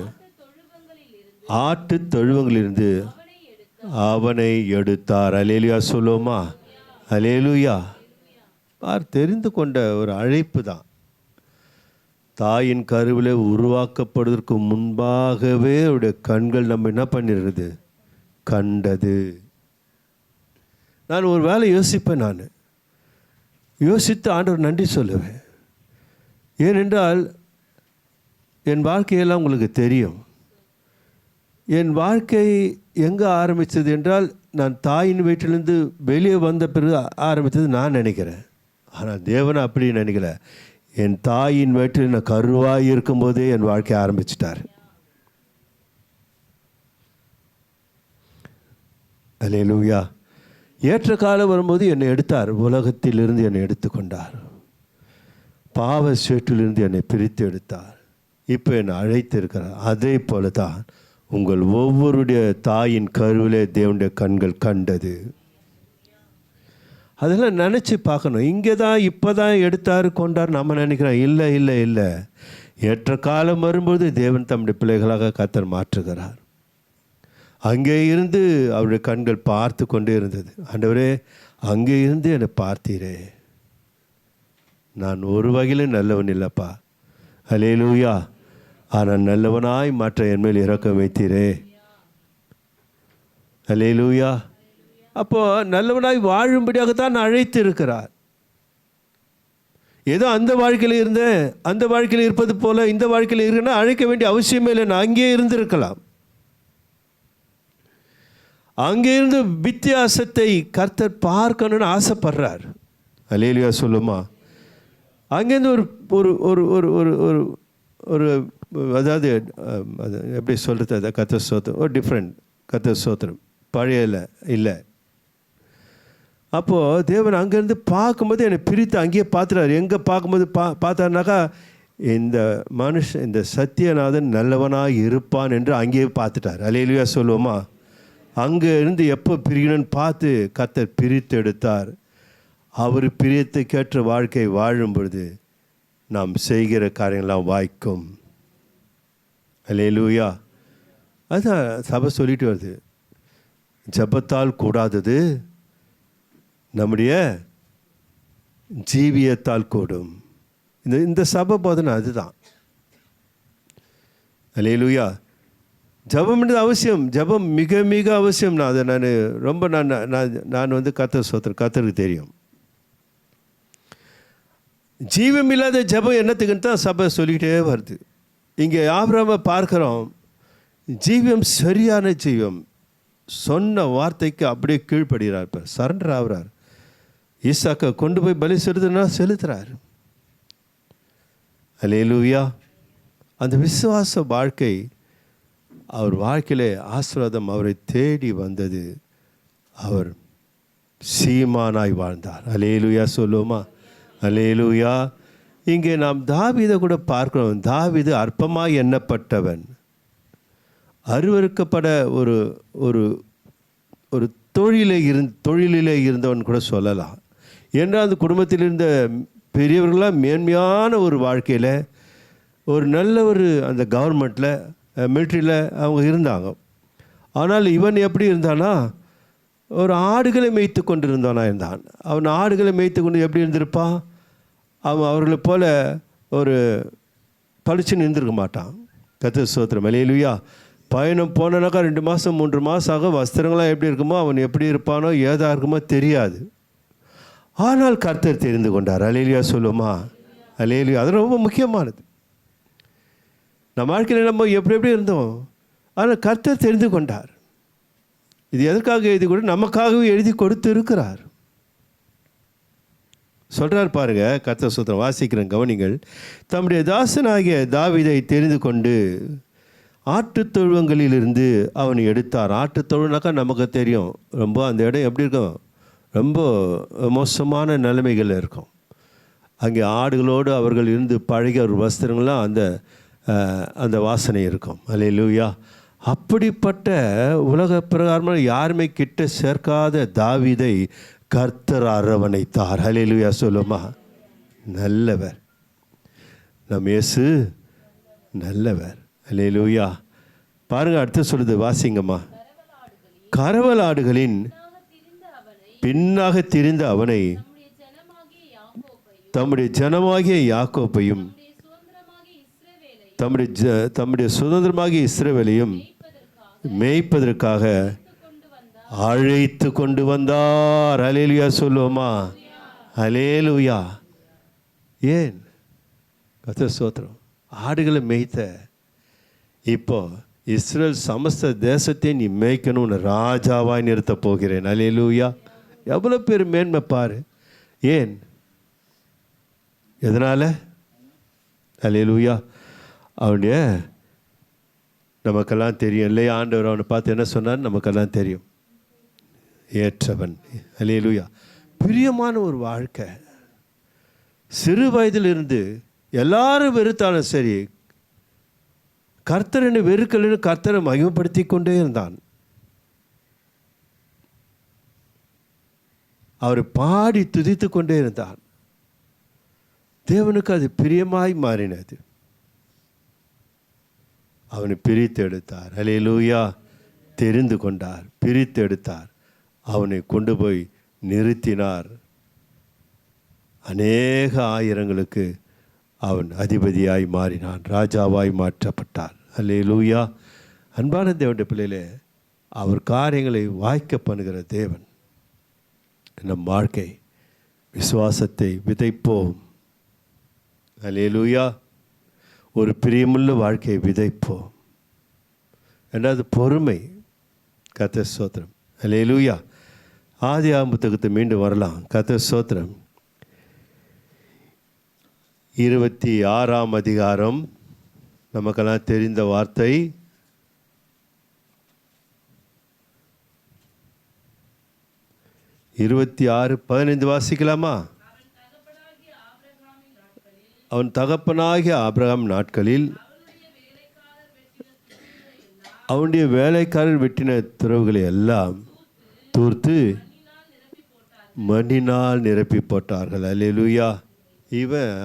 ஆட்டு தொழுவங்களிலிருந்து அவனை எடுத்தார். அல்லேலூயா சொல்லுவோமா? அல்லேலூயா. தெரிந்து கொண்ட ஒரு அழைப்பு தான். தாயின் கருவில் உருவாக்கப்படுவதற்கு முன்பாகவே அவருடைய கண்கள் நம்ம என்ன பண்ணிடுறது, கண்டது. நான் ஒரு வேளை யோசிப்பேன். நான் யோசித்து ஆண்டவர் நன்றி சொல்லுவேன். ஏனென்றால் என் வாழ்க்கையெல்லாம் உங்களுக்கு தெரியும். என் வாழ்க்கை எங்கே ஆரம்பித்தது என்றால், நான் தாயின் வீட்டிலேருந்து வெளியே வந்த பிறகு ஆரம்பித்தது நான் நினைக்கிறேன். ஆனால் தேவனை அப்படி நினைக்கல. என் தாயின் வீட்டில் நான் கருவாக இருக்கும்போதே என் வாழ்க்கையை ஆரம்பிச்சிட்டார். அல்லேலூயா. ஏற்ற காலம் வரும்போது என்னை எடுத்தார். உலகத்திலிருந்து என்னை எடுத்துக்கொண்டார். பாவ சேற்றிலிருந்து என்னை பிரித்து எடுத்தார். இப்போ என்னை அழைத்திருக்கிறார். அதே போல தான் உங்கள் ஒவ்வொருடைய தாயின் கருவிலே தேவனுடைய கண்கள் கண்டது. அதெல்லாம் நினச்சி பார்க்கணும். இங்கே தான் இப்போ தான் எடுத்தார் கொண்டார் நம்ம நினைக்கிறோம். இல்லை இல்லை இல்லை. ஏற்ற காலம் வரும்போது தேவன் தம்முடைய பிள்ளைகளாக கர்த்தர் மாற்றுகிறார். அங்கே இருந்து அவருடைய கண்கள் பார்த்து கொண்டே இருந்தது. ஆண்டவரே, அங்கே இருந்து என்னை பார்த்தீரே, நான் ஒரு வகையில் நல்லவன் இல்லைப்பா. அல்லேலூயா. ஆனால் நல்லவனாய் மாற்ற என் மேல் இரக்கம் வைத்தீரே. அல்லேலூயா. அப்போது நல்லவனாய் வாழும்படியாகத்தான் அழைத்து இருக்கிறார். ஏதோ அந்த வாழ்க்கையில் இருந்தேன், அந்த வாழ்க்கையில் இருப்பது போல இந்த வாழ்க்கையில் இருக்குன்னா அழைக்க வேண்டிய அவசியமே இல்லை. நான் அங்கேயே இருந்திருக்கலாம். அங்கேருந்து வித்தியாசத்தை கர்த்தர் பார்க்கணுன்னு ஆசைப்படுறார். அல்லேலூயா சொல்லுமா? அங்கேருந்து ஒரு ஒரு ஒரு ஒரு ஒரு ஒரு ஒரு அதாவது அது எப்படி சொல்கிறது, அதை கர்த்தர் ஸ்தோத்திரம், ஒரு டிஃப்ரெண்ட் கர்த்தர் ஸ்தோத்திரம், பழைய இல்லை. அப்போது தேவன் அங்கேருந்து பார்க்கும்போது என்னை பிரித்து அங்கேயே பார்த்துட்டார். எங்கே பார்க்கும்போது பார்த்தாருனாக்கா, இந்த மனுஷன், இந்த சத்தியநாதன் நல்லவனாக இருப்பான் என்று அங்கேயே பார்த்துட்டார். அல்லேலூயா சொல்லுவோமா? அங்கே இருந்து எப்போ பிரியணும்னு பார்த்து கர்த்தர் பிரித்து எடுத்தார். அவர் பிரியத்துக்கேற்ற வாழ்க்கை வாழும் பொழுது நாம் செய்கிற காரியங்கள்லாம் வாய்க்கும். அல்லேலூயா. அதுதான் சபை சொல்லிட்டு வருது. ஜெபத்தால் கூடாதது நம்முடைய ஜீவியத்தால் கூடும். இந்த சபை போதனை அதுதான். அல்லேலூயா. ஜெபம்ன்றது அவசியம். ஜெபம் மிக மிக அவசியம். நான் அதை ரொம்ப நான் கர்த்தர் ஸ்தோத்திரம், கர்த்தருக்கு தெரியும். ஜீவம் இல்லாத ஜெபம் என்னத்துக்குன்னு தான் சபை சொல்லிக்கிட்டே வருது. இங்கே ஆபிரகாமை பார்க்குறோம். ஜீவம் சரியான ஜீவம். சொன்ன வார்த்தைக்கு அப்படியே கீழ்ப்படுகிறார். இப்போ சரண்டர் ஆகிறார். ஈசாக்கை கொண்டு போய் பலி செலுத்துறார். அல்லேலூயா. அந்த விசுவாச வாழ்க்கை அவர் வாழ்க்கையிலே ஆசீர்வாதம் அவரை தேடி வந்தது. அவர் சீமானாய் வாழ்ந்தார். அல்லேலூயா சொல்லுவோமா? அல்லேலூயா. இங்கே நாம் தாவீதை கூட பார்க்கிறோம். தாவீது அற்பமாய் எண்ணப்பட்டவன், அருவருக்கப்பட ஒரு ஒரு ஒரு தொழிலிலே இருந்தவன் கூட சொல்லலாம். ஏன்னா அந்த குடும்பத்தில் இருந்த பெரியவர்களாக மேன்மையான ஒரு வாழ்க்கையில் ஒரு நல்ல அந்த கவர்மெண்ட்டில் மிலிட்ரியில் அவங்க இருந்தாங்க. ஆனால் இவன் எப்படி இருந்தானா, ஒரு ஆடுகளை மேய்த்து கொண்டு இருந்தான். அவன் ஆடுகளை மேய்த்து கொண்டு எப்படி இருந்திருப்பான்? அவன் அவர்களை போல் ஒரு பளிச்சுன்னு இருந்திருக்க மாட்டான். கர்த்தர் ஸ்தோத்திரம். அல்லேலூயா. பயணம் போனாக்கா 2 மாதம் 3 மாதம் ஆக வஸ்திரங்களாம் எப்படி இருக்குமோ, அவன் எப்படி இருப்பானோ ஏதாக இருக்குமோ தெரியாது. ஆனால் கர்த்தர் தெரிந்து கொண்டார். அல்லேலூயா சொல்லுமா? அல்லேலூயா. அது ரொம்ப முக்கியமானது. நம்ம வாழ்க்கையில் நம்ம எப்படி இருந்தோம், ஆனால் கர்த்தர் தெரிந்து கொண்டார். இது எதற்காக எழுதி கொடு? நமக்காகவே எழுதி கொடுத்து இருக்கிறார். சொல்கிறார் பாருங்க, கர்த்தர் ஸ்தோத்திரம். வாசிக்கிறேன், கவனிங்கள். தம்முடைய தாசனாகிய தாவீதை தெரிந்து கொண்டு ஆட்டுத் தொழுவங்களிலிருந்து அவனை எடுத்தார். ஆட்டுத் தொழுனாக்கா நமக்கு தெரியும், ரொம்ப அந்த இடம் எப்படி இருக்கும், ரொம்ப மோசமான நிலைமைகள் இருக்கும். அங்கே ஆடுகளோடு அவர்கள் இருந்து பழகிய ஒரு வஸ்திரங்கள்லாம் அந்த வாசனை இருக்கும். அல்லேலூயா. அப்படிப்பட்ட உலக பிரகாரமாக யாருமே கிட்ட சேர்க்காத தாவீதை கர்த்தர் அரவணைத்தார். அல்லேலூயா சொல்லுமா? நல்லவர் நம் இயேசு, நல்லவர். அல்லேலூயா. பாருங்க, அடுத்து சொல்லுது, வாசிங்கம்மா. கரவல் ஆடுகளின் பின்னாக திரிந்த அவனை தம்முடைய ஜனமாகிய யாக்கோப்பையும் தம்முடைய சுதந்திரமாகிய இஸ்ரவேலையும் மேய்ப்பதற்காக அழைத்து கொண்டு வந்தார். அல்லேலூயா சொல்லுவோமா? அல்லேலூயா. ஏன்? கர்த்தர் ஸ்தோத்திரம். ஆடுகளை மேய்த்த இப்போ இஸ்ரேல் சமஸ்த தேசத்தை நீ மேய்க்கணும்னு ராஜாவாய் நிறுத்த போகிறேன். அல்லேலூயா. எவ்வளோ பேர் மேன்மை பாரு. ஏன்? எதனால்? அல்லேலூயா. அவனுடைய நமக்கெல்லாம் தெரியும் இல்லையா? ஆண்டவர் அவனை பார்த்து என்ன சொன்னார் நமக்கெல்லாம் தெரியும். ஏற்றவன். அல்லேலூயா. பிரியமான ஒரு வாழ்க்கை. சிறு வயதிலிருந்து எல்லாரும் வெறுத்தாலும் சரி, கர்த்தரனை வெறுக்கலன்னு கர்த்தரை மகிமைப்படுத்தி கொண்டே இருந்தான். அவரை பாடி துதித்து கொண்டே இருந்தான். தேவனுக்கு அது பிரியமாய் மாறினது. அவனை பிரித்து எடுத்தார். அல்லேலூயா. தெரிந்து கொண்டார், பிரித்து எடுத்தார், அவனை கொண்டு போய் நிறுத்தினார். அநேக ஆயிரங்களுக்கு அவன் அதிபதியாய் மாறினான், ராஜாவாய் மாற்றப்பட்டார். அல்லேலூயா. அன்பான தேவனுடைய பிள்ளைகளே, அவர் காரியங்களை வாய்க்க பண்ணுகிற தேவன். நம் வாழ்க்கை விசுவாசத்தை விதைப்போம். அல்லேலூயா. ஒரு பிரியமுள்ள வாழ்க்கையை விதைப்போம். ரெண்டாவது பொறுமை. கர்த்தர் ஸ்தோத்திரம். அல்லேலூயா. ஆதியாகம புத்தகத்தை மீண்டும் வரலாம். கர்த்தர் ஸ்தோத்திரம். 26ஆம் அதிகாரம், நமக்கெல்லாம் தெரிந்த வார்த்தை. இருபத்தி 6:15 வாசிக்கலாமா? அவன் தகப்பனாகிய ஆபிரகாம் நாட்களில் அவனுடைய வேலைக்காரர் வெட்டின துறவுகளை எல்லாம் தூர்த்து மண்ணினால் நிரப்பி போட்டார்கள். அல்லேலூயா. இவன்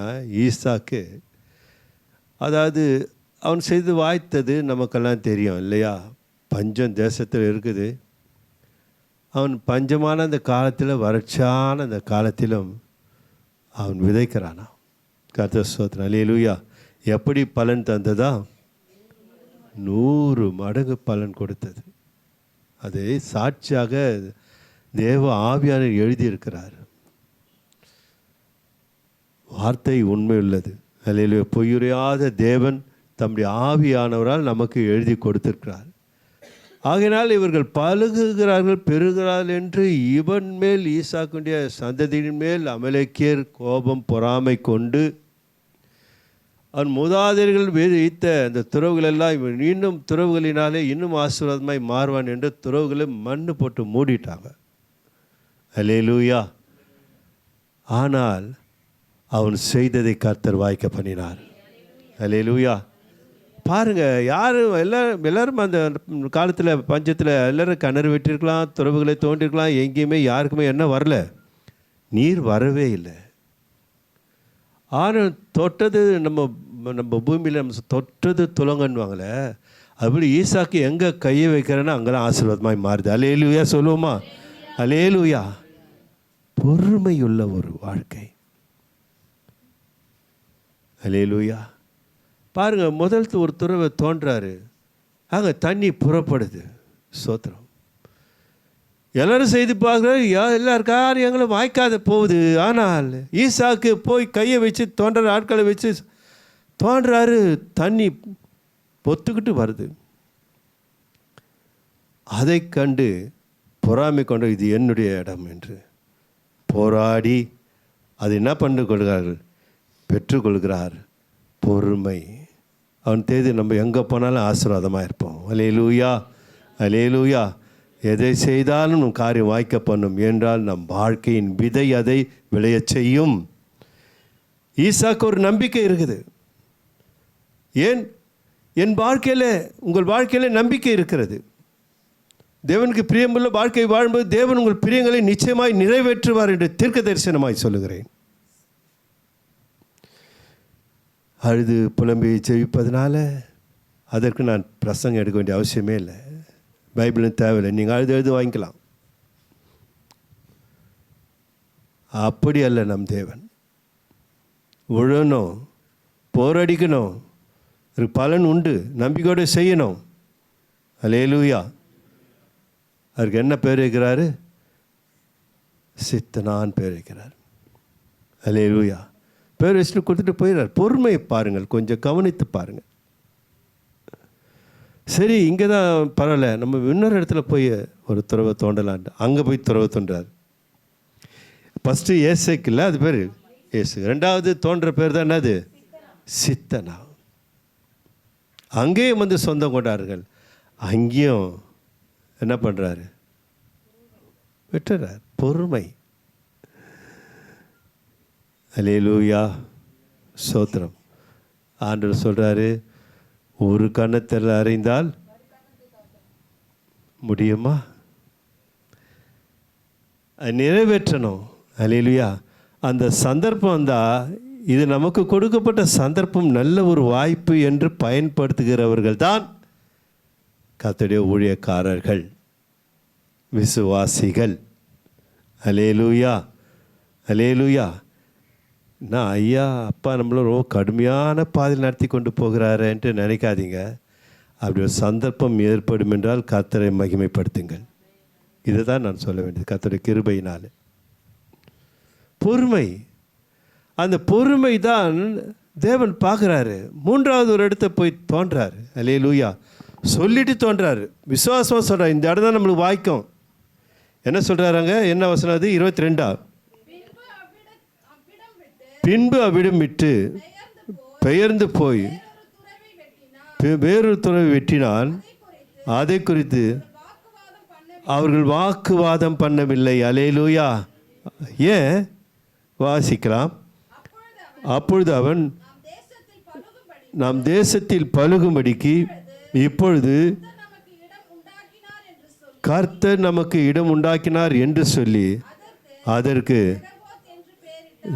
ஈசாக்கு, அதாவது அவன் செய்து வாய்த்தது நமக்கெல்லாம் தெரியும் இல்லையா? பஞ்சம் தேசத்தில் இருக்குது. அவன் பஞ்சமான அந்த காலத்தில், வறட்சியான அந்த காலத்திலும் அவன் விதைக்கிறானா. கர்த்தர் ஸ்தோத்திரம். அல்லேலூயா. எப்படி பலன் தந்ததா? 100 மடங்கு பலன் கொடுத்தது. அதை சாட்சியாக தேவ ஆவியானவர் எழுதியிருக்கிறார். வார்த்தை உண்மை உள்ளது. அல்லேலூயா. பொய்யுரையாத தேவன் தம்முடைய ஆவியானவரால் நமக்கு எழுதி கொடுத்திருக்கிறார். ஆகையினால் இவர்கள் பழுகுகிறார்கள், பெறுகிறார்கள் என்று இவன் மேல், ஈசாக்குடைய சந்ததியின் மேல் அமலேக்கியர் கோபம் பொறாமை கொண்டு அவன் மூதாதையர்கள் வைத்த அந்த துறவுகள் எல்லாம் இவன் இன்னும் துறவுகளினாலே இன்னும் ஆசீர்வாதமாய் மாறுவான் என்று துறவுகளை மண்ணு போட்டு மூடிட்டாங்க. அல்லேலூயா. ஆனால் அவன் செய்ததை கர்த்தர் வாய்க்க பண்ணினார். அல்லேலூயா. பாருங்கள், யாரும் எல்லாரும் அந்த காலத்தில் பஞ்சத்தில் எல்லோரும் கிணறு வெட்டியிருக்கலாம், துறவுகளை தோண்டிருக்கலாம், எங்கேயுமே யாருக்குமே என்ன வரல, நீர் வரவே இல்லை. ஆனால் தொட்டது நம்ம பூமியில் நம்ம தொட்டது துலங்கன்னுவாங்களே, அப்படி ஈசாக்கு எங்கே கையை வைக்கிறேன்னா அங்கெல்லாம் ஆசீர்வாதமாய் மாறுது. அல்லேலூயா சொல்லுவோமா? அல்லேலூயா. பொறுமையுள்ள ஒரு வாழ்க்கை. அல்லேலூயா. பாருங்கள், முதல் ஒரு துறவை தோன்றாரு, அங்கே தண்ணி புறப்படுது. சோத்திரம். எல்லோரும் செய்து பார்க்குறாரு, எல்லாரும் காரியங்களும் வாய்க்காத போகுது. ஆனால் ஈசாக்கு போய் கையை வச்சு தோன்ற ஆட்களை வச்சு தோன்றாரு, தண்ணி பொத்துக்கிட்டு வருது. அதை கண்டு பொறாமை கொண்டு இது என்னுடைய இடம் என்று போராடி அது என்ன பண்ணு கொள்கிறார்கள், பெற்றுக்கொள்கிறார். பொறுமை. அவன் தேதி நம்ம எங்கே போனாலும் ஆசீர்வாதமாக இருப்போம். அல்லேலூயா. அல்லேலூயா. எதை செய்தாலும் நம் காரியம் வாய்க்க பண்ணும் என்றால் நம் வாழ்க்கையின் விதை அதை விளையச் செய்யும். ஈசாக்கு ஒரு நம்பிக்கை இருக்குது. ஏன்? என் வாழ்க்கையில், உங்கள் வாழ்க்கையில் நம்பிக்கை இருக்கிறது. தேவனுக்கு பிரியமுள்ள வாழ்க்கை வாழும்போது தேவன் உங்கள் பிரியங்களை நிச்சயமாய் நிறைவேற்றுவார் என்று தீர்க்க தரிசனமாய் சொல்லுகிறேன். அழுது புலம்பி ஜெபிப்பதனால அதற்கு நான் பிரசங்கம் எடுக்க வேண்டிய அவசியமே இல்லை. பைபிளும் தேவையில்லை. நீங்கள் அழுது வாங்கிக்கலாம். அப்படி அல்ல நம் தேவன். உழணும், போராடிக்கணும், ஒரு பலன் உண்டு, நம்பிக்கையோடு செய்யணும். அல்லேலூயா. அவருக்கு என்ன பேர் வைக்கிறாரு? சித்தனான் பேர் வைக்கிறார். அல்லேலூயா. பேர் வச்சுட்டு கொடுத்துட்டு போயிடுறார். பொறுமையை பாருங்கள், கொஞ்சம் கவனித்து பாருங்கள். சரி, இங்கே தான் பரவாயில்ல, நம்ம இன்னொரு இடத்துல போய் ஒரு துறவை தோண்டலான்ட்டு அங்கே போய் துறவை தோன்றார். ஃபஸ்ட்டு ஏசைக்கு இல்லை, அது பேர் ஏசு. ரெண்டாவது தோன்ற பேர் தான் என்னது? சித்தனா. அங்கேயும் வந்து சொந்தம் கொண்டார்கள். அங்கேயும் என்ன பண்ணுறாரு? விட்டுறார். பொறுமை. அல்லேலூயா. சோத்திரம். ஆண்டவர் சொல்கிறாரு, ஒரு கன்னத்தில் அறிந்தால் முடியுமா? நிறைவேற்றணும். அல்லேலூயா. அந்த சந்தர்ப்பம் வந்தால், இது நமக்கு கொடுக்கப்பட்ட சந்தர்ப்பம், நல்ல ஒரு வாய்ப்பு என்று பயன்படுத்துகிறவர்கள் தான் கர்த்தருடைய ஊழியக்காரர்கள், விசுவாசிகள். அல்லேலூயா. அல்லேலூயா. நான் ஐயா அப்பா நம்மள ரொம்ப கடுமையான பாதையில் நடத்தி கொண்டு போகிறாருன்ட்டு நினைக்காதீங்க. அப்படி ஒரு சந்தர்ப்பம் ஏற்படும் என்றால் கர்த்தரை மகிமைப்படுத்துங்கள். இதை தான் நான் சொல்ல வேண்டியது. கர்த்தருடைய கிருபையினால் பொறுமை. அந்த பொறுமை தான் தேவன் பார்க்குறாரு. மூன்றாவது ஒரு இடத்த போய் தோன்றாரு. அல்லேலூயா. சொல்லிட்டு தோன்றாரு. விசுவாசமாக சொல்கிறார், இந்த இடம் தான் நம்மளுக்கு வாய்க்கும். என்ன சொல்கிறாங்க? என்ன வசனம் அது? 22. பின்பு அவ்விடம் விட்டு பெயர்ந்து போய் வேறொரு துறவை வெட்டினால் அதை குறித்து அவர்கள் வாக்குவாதம் பண்ணவில்லை. அல்லேலூயா. ஏன்? வாசிக்கலாம். அப்பொழுது அவன் நாம் தேசத்தில் பழுகும்படிக்கு இப்பொழுது கர்த்தர் நமக்கு இடம் உண்டாக்கினார் என்று சொல்லி அதற்கு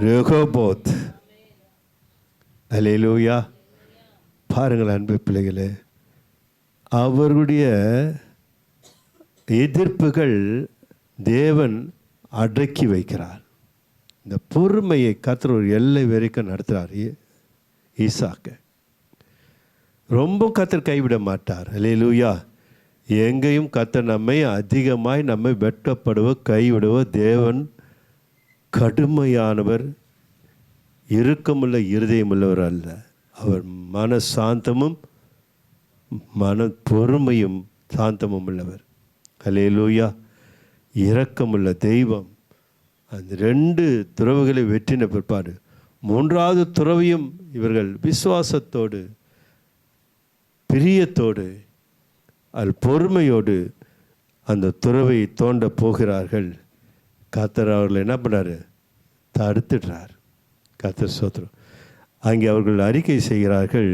ரெகோபோத். அல்லேலூயா. பாருங்கள் அன்பு பிள்ளைகளே, அவர்களுடைய எதிர்ப்புகள் தேவன் அடக்கி வைக்கிறார். இந்த பொறுமையை கர்த்தர் ஒரு எல்லை வரைக்கும் நடத்துகிறார். ஈசாக்கு ரொம்ப கர்த்தர் கைவிட மாட்டார். அல்லேலூயா. எங்கேயும் கர்த்தர் நம்மை அதிகமாய் நம்மை வெட்கப்படுவோ கைவிடுவோ தேவன் கடுமையானவர், இறுக்கமுள்ள இருதயமுள்ளவர் அல்ல. அவர் மன சாந்தமும் மன பொறுமையும் சாந்தமும் உள்ளவர். அல்லேலூயா. இரக்கமுள்ள தெய்வம். அந்த 2 துறவுகளை வெற்றின பிற்பாடு 3வது துறவையும் இவர்கள் விசுவாசத்தோடு பிரியத்தோடு அது பொறுமையோடு அந்த துறவை தோண்ட போகிறார்கள். கர்த்தர் அவர்கள் என்ன பண்ணார்? தடுத்துடுறார். கர்த்தர் ஸ்தோத்திரம். அங்கே அவர்கள் அறிக்கை செய்கிறார்கள்,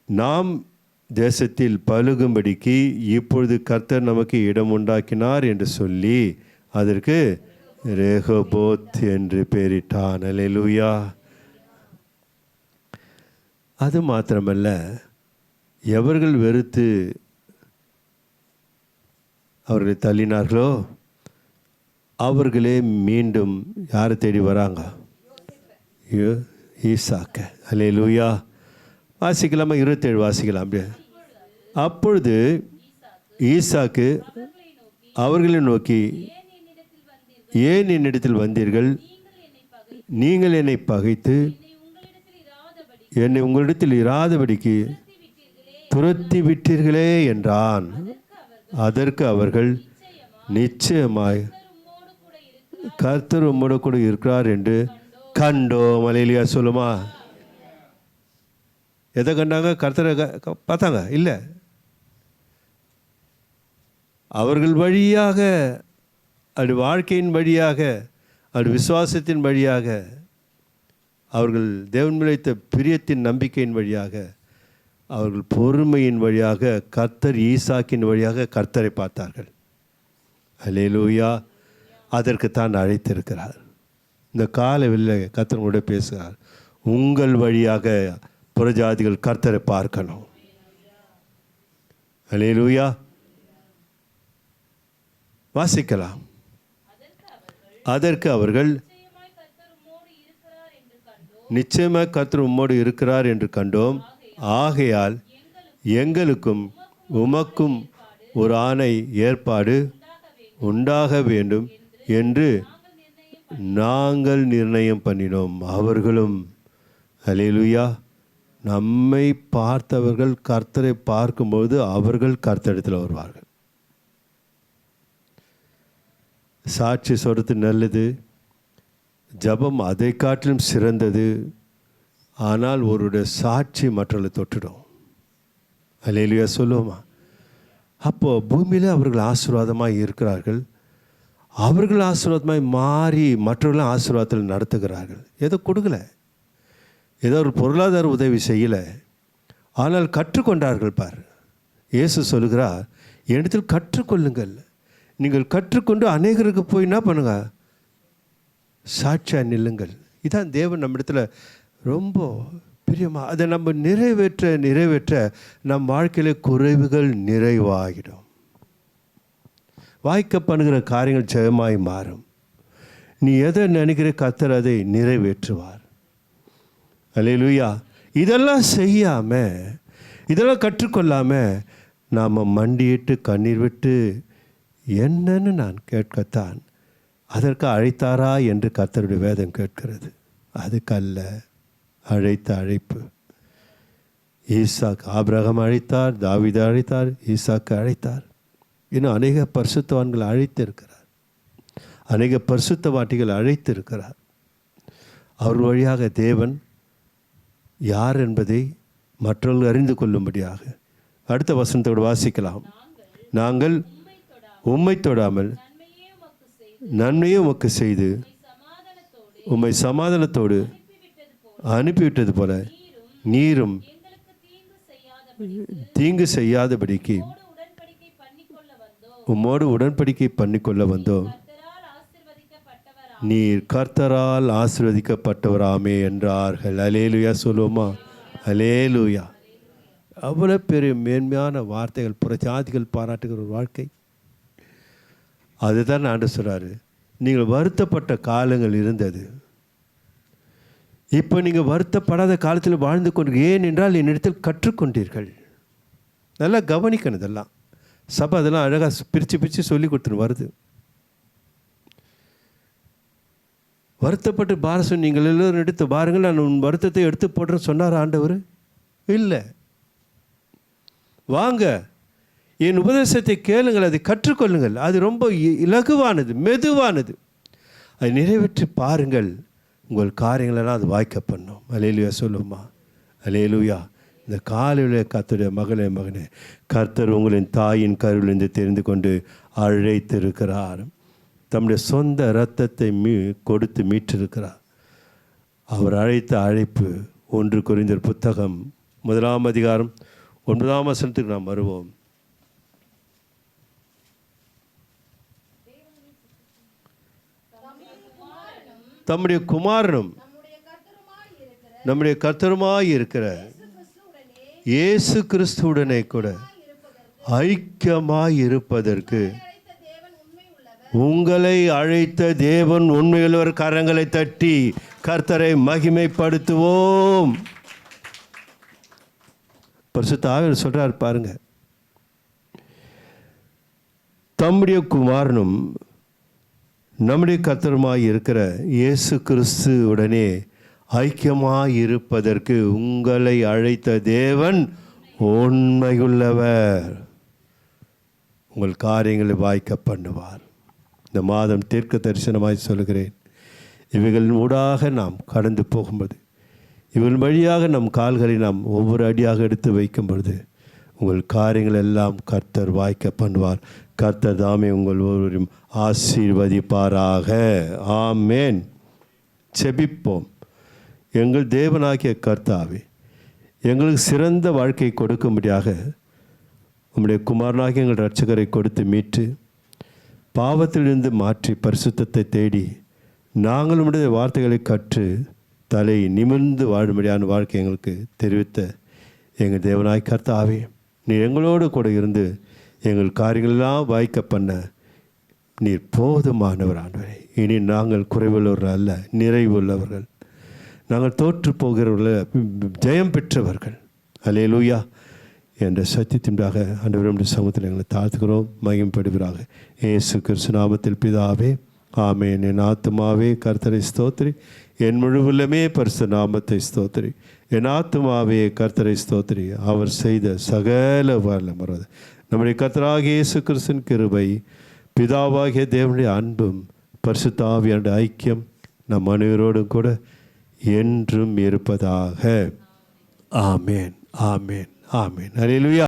நாம் தேசத்தில் பலுகும்படிக்கு இப்பொழுது கர்த்தர் நமக்கு இடம் உண்டாக்கினார் என்று சொல்லி அதற்கு ரெகோபோத் என்று பெயரிட்டான். அல்லேலூயா. அது மாத்திரமல்ல, எவர்கள் வெறுத்து அவர்களை தள்ளினார்களோ அவர்களே மீண்டும் யாரை தேடி வராங்க? ஈசாக்க. அல்லேலூயா. வாசிக்கலாமா? 27 வாசிக்கலாம். அப்படியே. அப்பொழுது ஈசாக்கு அவர்களை நோக்கி, ஏன் என்னிடத்தில் வந்தீர்கள்? நீங்கள் என்னை பகைத்து என்னை உங்களிடத்தில் இராதபடிக்கு துரத்தி விட்டீர்களே என்றான். அதற்கு அவர்கள், நிச்சயமாய் கர்த்தர் உம்மோடு கூட இருக்கிறார் என்று கண்டோம். அல்லேலூயா. சொல்லுமா? எதை கண்டாங்க? கர்த்தரை பார்த்தாங்க? இல்லை. அவர்கள் வழியாக, அது வாழ்க்கையின் வழியாக, அது விசுவாசத்தின் வழியாக, அவர்கள் தேவன் விளைத்த பிரியத்தின் நம்பிக்கையின் வழியாக, அவர்கள் பொறுமையின் வழியாக, கர்த்தர் ஈசாக்கின் வழியாக கர்த்தரை பார்த்தார்கள். அல்லேலூயா. அதற்கு தான் அழைத்திருக்கிறார். இந்த காலையில் கர்த்தரோட பேசுகிறார். உங்கள் வழியாக புறஜாதிகள் கர்த்தரை பார்க்கணும். அல்லேலூயா. வாசிக்கலாம். அதற்கு அவர்கள், நிச்சயமாக கர்த்தர் உம்மோடு இருக்கிறார் என்று கண்டோம். ஆகையால் எங்களுக்கும் உமக்கும் ஒரு ஆணை ஏற்பாடு உண்டாக வேண்டும் என்று நாங்கள் நிர்ணயம் பண்ணினோம். அவர்களும், அல்லேலூயா, நம்மை பார்த்தவர்கள் கர்த்தரை பார்க்கும்போது அவர்கள் கர்த்தரிடத்தில் வருவார்கள். சாட்சி சொல்கிறது நல்லது, ஜபம் அதை காட்டிலும் சிறந்தது. ஆனால் ஒருடைய சாட்சி மற்றவர்களை தொட்டுடும். அல்லேலூயா. சொல்லுவோமா? அப்போது பூமியில் அவர்கள் ஆசீர்வாதமாக இருக்கிறார்கள். அவர்கள் ஆசீர்வாதமாய் மாறி மற்றவர்களும் ஆசீர்வாதத்தில் நடத்துகிறார்கள். ஏதோ கொடுக்கல, ஏதோ ஒரு பொருளாதார உதவி செய்யலை, ஆனால் கற்றுக்கொண்டார்கள். பார், இயேசு சொல்லுகிறார், என்னிடத்தில் கற்றுக்கொள்ளுங்கள். நீங்கள் கற்றுக்கொண்டு அநேகருக்கு போய் என்ன பண்ணுங்க? சாட்சியாக நில்லுங்கள். இதான் தேவன் நம்மிடத்தில் ரொம்ப பிரியமாக. அதை நம்ம நிறைவேற்ற நம் வாழ்க்கையில் குறைவுகள் நிறைவாகிடும். வாய்க்க பண்ணுகிற காரியங்கள் ஜெயமாய் மாறும். நீ எதை நினைக்கிற கர்த்தர் அதை நிறைவேற்றுவார். அல்லேலூயா. இதெல்லாம் செய்யாமல், இதெல்லாம் கற்றுக்கொள்ளாமல் நாம் மண்டியிட்டு கண்ணீர் விட்டு என்னன்னு நான் கேட்கத்தான் அதற்கு அழைத்தாரா என்று கர்த்தருடைய வேதம் கேட்கிறது. அதுக்கல்ல அழைத்த அழைப்பு. ஈசாக்கு ஆபிரகாம் அழைத்தார், தாவீது அழைத்தார், ஈசாக்கு அழைத்தார். இன்னும் அநேக பரிசுத்தவான்கள் அழைத்திருக்கிறார், அநேக பரிசுத்தவாட்டிகள் அழைத்திருக்கிறார். அவர் வழியாக தேவன் யார் என்பதை மற்றவர்கள் அறிந்து கொள்ளும்படியாக. அடுத்த வசனத்தோடு வாசிக்கலாம். நாங்கள் உம்மை தொடாமல் நன்மையே உமக்கு செய்து உம்மை சமாதானத்தோடு அனுப்பிவிட்டது போல நீரும் தீங்கு செய்யாதபடிக்கு உம்மோடு உடன்படிக்கை பண்ணிக்கொள்ள வந்தோம். நீர் கர்த்தரால் ஆசீர்வதிக்கப்பட்டவராமே என்றார்கள். அல்லேலூயா. சொல்லுவோமா? அல்லேலூயா. அவ்வளோ பெரிய மேன்மையான வார்த்தைகள், புறஜாதிகள் பாராட்டுகிற ஒரு வாழ்க்கை. அதுதான் ஆண்டவர் சொல்றாரு, நீங்கள் வருத்தப்பட்ட காலங்கள் இருந்தது. இப்போ நீங்கள் வருத்தப்படாத காலத்தில் வாழ்ந்து கொண்டு, ஏன் என்றால் என்னிடத்தில் கற்றுக்கொண்டீர்கள். நல்லா கவனிக்கணும். இதெல்லாம் சபை அதெல்லாம் அழகாக பிரித்து சொல்லி கொடுத்துன்னு வருது. வருத்தப்பட்டு பாரசம் நீங்கள் எல்லோரும் எடுத்து பாருங்கள், நான் உன் வருத்தத்தை எடுத்து போடுறேன்னு சொன்னார் ஆண்டவர்? இல்லை. வாங்க, என் உபதேசத்தை கேளுங்கள், அதை கற்றுக்கொள்ளுங்கள். அது ரொம்ப இலகுவானது, மெதுவானது. அதை நிறைவேற்றி பாருங்கள், உங்கள் காரியங்களெல்லாம் அது வாய்க்க பண்ணும். அல்லேலூயா சொல்லுமா? அல்லேலூயா. இந்த காலையில் கர்த்தருடைய மகனே, கர்த்தர் உங்களின் தாயின் கருவிலிருந்து தெரிந்து கொண்டு அழைத்திருக்கிறார். தம்முடைய சொந்த இரத்தத்தை கொடுத்து மீட்டிருக்கிறார். அவர் அழைத்த அழைப்பு 1 கொரிந்தியர் புத்தகம் 1 அதிகாரம் 9 வசனத்துக்கு நாம் வருவோம். தம்முடைய குமாரனும் நம்முடைய கர்த்தருமாய் இருக்கிற இயேசு கிறிஸ்துவுடனே கூட ஐக்கியமாய் இருப்பதற்கு உங்களை அழைத்த தேவன் உண்மையுள்ளவர். கரங்களை தட்டி கர்த்தரை மகிமைப்படுத்துவோம். பரிசுத்த ஆவியானவர் சொல்றார் பாருங்க, தம்முடைய குமாரனும் நம்முடைய கர்த்தருமாய் இருக்கிற இயேசு கிறிஸ்துவுடனே ஐக்கியமாய் இருப்பதற்கு உங்களை அழைத்த தேவன் உண்மையுள்ளவர். உங்கள் காரியங்களை வாய்க்க பண்ணுவார். இந்த மாதம் தீர்க்க தரிசனமாய் சொல்கிறேன், இவைகளின் ஊடாக நாம் கடந்து போகும்போது, இவன் வழியாக நம் கால்களை நாம் ஒவ்வொரு அடியாக எடுத்து வைக்கும் பொழுது உங்கள் காரியங்கள் எல்லாம் கர்த்தர் வாய்க்க பண்ணுவார். கர்த்தர் தாமே உங்கள் ஒவ்வொருவரையும் ஆசீர்வதிப்பாராக. ஆமேன். செபிப்போம். எங்கள் தேவனாகிய கர்த்தாவே, எங்களுக்கு சிறந்த வாழ்க்கை கொடுக்கும்படியாக உம்முடைய குமாரனாகிய எங்கள் இரட்சகரை கொடுத்து மீட்டு பாவத்திலிருந்து மாற்றி பரிசுத்தத்தை தேடி நாங்கள் உம்முடைய வார்த்தைகளை கற்று தலை நிமிர்ந்து வாழும்படியான வாழ்க்கை எங்களுக்கு தெரிவித்த எங்கள் தேவனாய் கர்த்தாவே, நீர் எங்களோடு கூட இருந்து எங்கள் காரியங்களெல்லாம் வாய்க்க பண்ண நீர் போதுமானவர் ஆண்டவரே. இனி நாங்கள் குறைவுள்ளவர்கள் அல்ல, நிறைவுள்ளவர்கள். நாங்கள் தோற்று போகிறவர்கள், ஜெயம் பெற்றவர்கள். அல்லேலூயா என்ற சத்தியத்தின்பாக ஆண்டவருடைய சமூகத்தில் எங்களை தாழ்த்துகிறோம். மகிமைப்படுவீராக. இயேசு கிறிஸ்து நாமத்தில் பிதாவே, ஆமென். என் ஆத்துமாவே கர்த்தரை ஸ்தோத்திரி, என் முழுவதுமே பரிசுத்த நாமத்தை ஸ்தோத்திரி. என் ஆத்துமாவே கர்த்தரை ஸ்தோத்திரி, அவர் செய்த சகல வல்லமையும் நம்முடைய கர்த்தராகிய இயேசு கிறிஸ்துவின் கிருபை, பிதாவாகிய தேவனுடைய அன்பும் பரிசுத்த ஆவியானுடைய ஐக்கியம் நம் அனைவரோடும் கூட என்றும் இருப்பதாக. ஆமென், ஆமென், ஆமென். அல்லேலூயா.